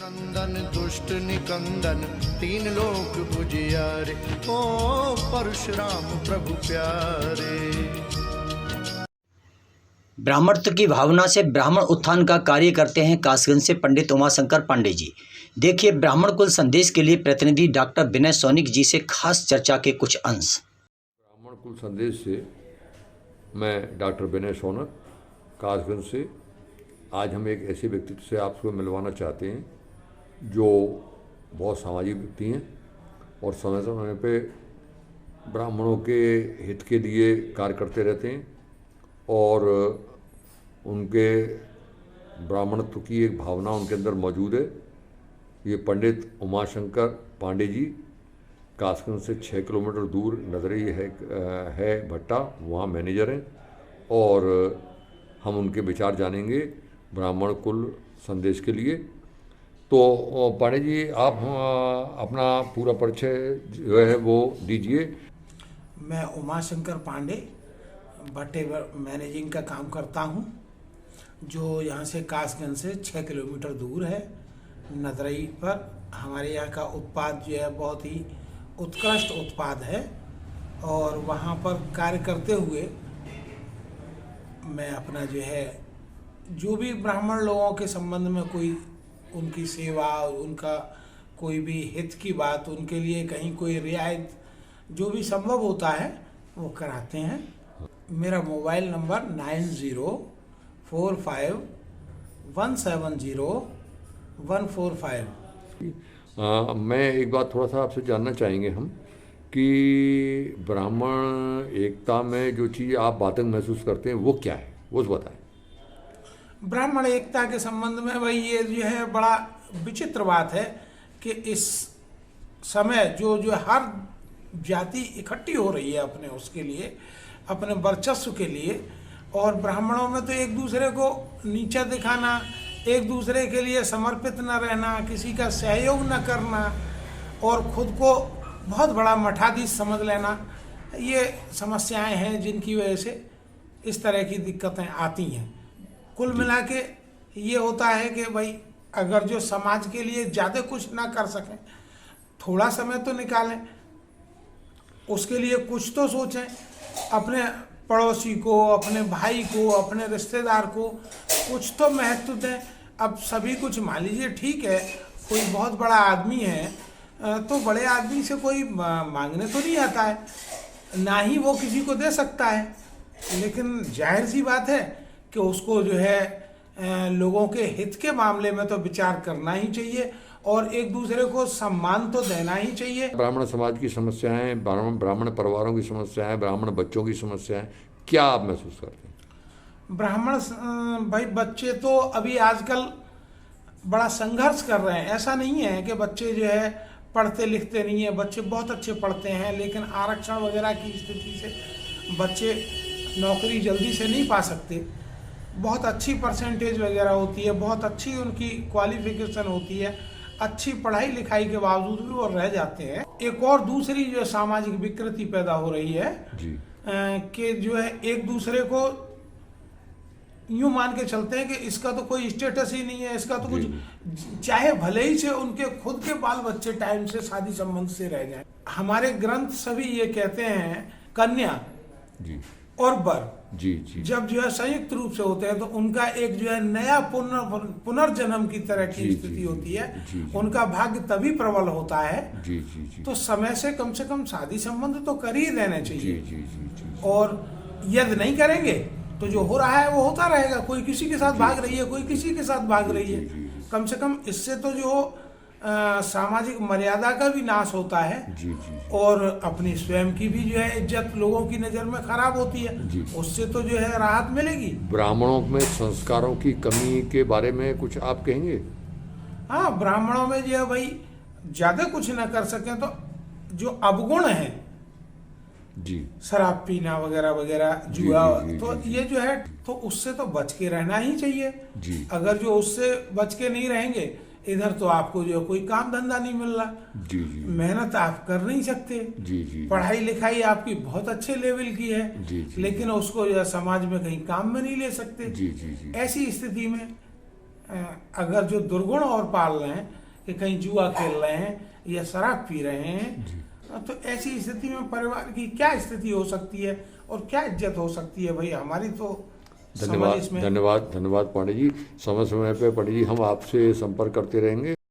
नंदन दुष्ट निकंदन तीन लोक उजियारे, ओ परशुराम प्रभु प्यारे। ब्राह्मणत्व की भावना से ब्राह्मण उत्थान का कार्य करते हैं कासगंज से पंडित उमाशंकर पांडे जी। देखिए ब्राह्मण कुल संदेश के लिए प्रतिनिधि डॉक्टर विनय सोनिक जी से खास चर्चा के कुछ अंश। ब्राह्मण कुल संदेश से मैं डॉक्टर विनय सोनक कासगंज से आज हम एक ऐसे व्यक्तित्व से आपको मिलवाना चाहते हैं जो बहुत सामाजिक व्यक्ति हैं और समय समय पे ब्राह्मणों के हित के लिए कार्य करते रहते हैं और उनके ब्राह्मणत्व की एक भावना उनके अंदर मौजूद है। ये पंडित उमाशंकर पांडे जी कासगंज से 6 किलोमीटर दूर नदरी है भट्टा, वहाँ मैनेजर हैं और हम उनके विचार जानेंगे ब्राह्मण कुल संदेश के लिए। तो पांडे जी आप अपना पूरा परिचय जो है वो दीजिए। मैं उमाशंकर पांडे भट्टे मैनेजिंग का काम करता हूँ, जो यहाँ से कासगंज से 6 किलोमीटर दूर है नदरई पर। हमारे यहाँ का उत्पाद जो है बहुत ही उत्कृष्ट उत्पाद है और वहाँ पर कार्य करते हुए मैं अपना जो है जो भी ब्राह्मण लोगों के संबंध में कोई उनकी सेवा, उनका कोई भी हित की बात, उनके लिए कहीं कोई रियायत जो भी संभव होता है वो कराते हैं। मेरा मोबाइल नंबर 9045170145। मैं एक बात थोड़ा सा आपसे जानना चाहेंगे हम कि ब्राह्मण एकता में जो चीज़ आप बातें महसूस करते हैं वो क्या है, वो बताएं। ब्राह्मण एकता के संबंध में भाई ये जो है बड़ा विचित्र बात है कि इस समय जो हर जाति इकट्ठी हो रही है अपने उसके लिए, अपने वर्चस्व के लिए, और ब्राह्मणों में तो एक दूसरे को नीचा दिखाना, एक दूसरे के लिए समर्पित न रहना, किसी का सहयोग न करना और खुद को बहुत बड़ा मठाधीश समझ लेना, ये समस्याएं हैं जिनकी वजह से इस तरह की दिक्कतें आती हैं। कुल मिला के ये होता है कि भाई अगर जो समाज के लिए ज़्यादा कुछ ना कर सकें, थोड़ा समय तो निकालें, उसके लिए कुछ तो सोचें, अपने पड़ोसी को, अपने भाई को, अपने रिश्तेदार को कुछ तो महत्व दें। अब सभी कुछ मान लीजिए ठीक है, कोई बहुत बड़ा आदमी है तो बड़े आदमी से कोई मांगने तो नहीं आता है, ना ही वो किसी को दे सकता है, लेकिन जाहिर सी बात है कि उसको जो है लोगों के हित के मामले में तो विचार करना ही चाहिए और एक दूसरे को सम्मान तो देना ही चाहिए। ब्राह्मण समाज की समस्याएं, ब्राह्मण परिवारों की समस्याएं, ब्राह्मण बच्चों की समस्याएं क्या आप महसूस करते हैं? ब्राह्मण भाई बच्चे तो अभी आजकल बड़ा संघर्ष कर रहे हैं। ऐसा नहीं है कि बच्चे जो है पढ़ते लिखते नहीं है, बच्चे बहुत अच्छे पढ़ते हैं, लेकिन आरक्षण वगैरह की स्थिति से बच्चे नौकरी जल्दी से नहीं पा सकते। बहुत अच्छी परसेंटेज वगैरह होती है, बहुत अच्छी उनकी क्वालिफिकेशन होती है, अच्छी पढ़ाई लिखाई के बावजूद भी वो रह जाते हैं। एक और दूसरी जो सामाजिक विकृति पैदा हो रही है कि जो है एक दूसरे को यूं मान के चलते हैं कि इसका तो कोई स्टेटस ही नहीं है, इसका तो कुछ, चाहे भले ही से उनके खुद के बाल बच्चे टाइम से शादी संबंध से रह जाए। हमारे ग्रंथ सभी ये कहते हैं कन्या और वर जब जो है संयुक्त रूप से होते हैं तो उनका एक जो है नया पुनर्जन्म की तरह की स्थिति होती है, उनका भाग्य तभी प्रबल होता है। तो समय से कम शादी संबंध तो कर ही देने चाहिए और यदि नहीं करेंगे तो जो हो रहा है वो होता रहेगा। कोई किसी के साथ भाग रही है, कोई किसी के साथ भाग रही है, कम से कम इससे तो जो सामाजिक मर्यादा का भी नाश होता है और अपनी स्वयं की भी जो है इज्जत लोगों की नज़र में खराब होती है, उससे तो जो है राहत मिलेगी। ब्राह्मणों में संस्कारों की कमी के बारे में कुछ आप कहेंगे? हाँ, ब्राह्मणों में जो है भाई ज़्यादा कुछ ना कर सकें तो जो अवगुण है शराब पीना वगैरह वगैरह, जुआ, तो ये जो है तो उससे तो बच के रहना ही चाहिए। अगर जो उससे बच के नहीं रहेंगे, इधर तो आपको जो कोई काम धंधा नहीं मिल रहा, मेहनत आप कर नहीं सकते, पढ़ाई लिखाई आपकी बहुत अच्छे लेवल की है, लेकिन उसको जो समाज में कहीं काम में नहीं ले सकते। ऐसी स्थिति में अगर जो दुर्गुण और पाल रहे हैं कि कहीं जुआ खेल रहे हैं या शराब पी रहे हैं, तो ऐसी स्थिति में परिवार की क्या स्थिति हो सकती है और क्या इज्जत हो सकती है भाई? हमारी तो समझ धन्यवाद इसमें। धन्यवाद धन्यवाद पंडित जी। समय समय पे पंडित जी हम आपसे संपर्क करते रहेंगे।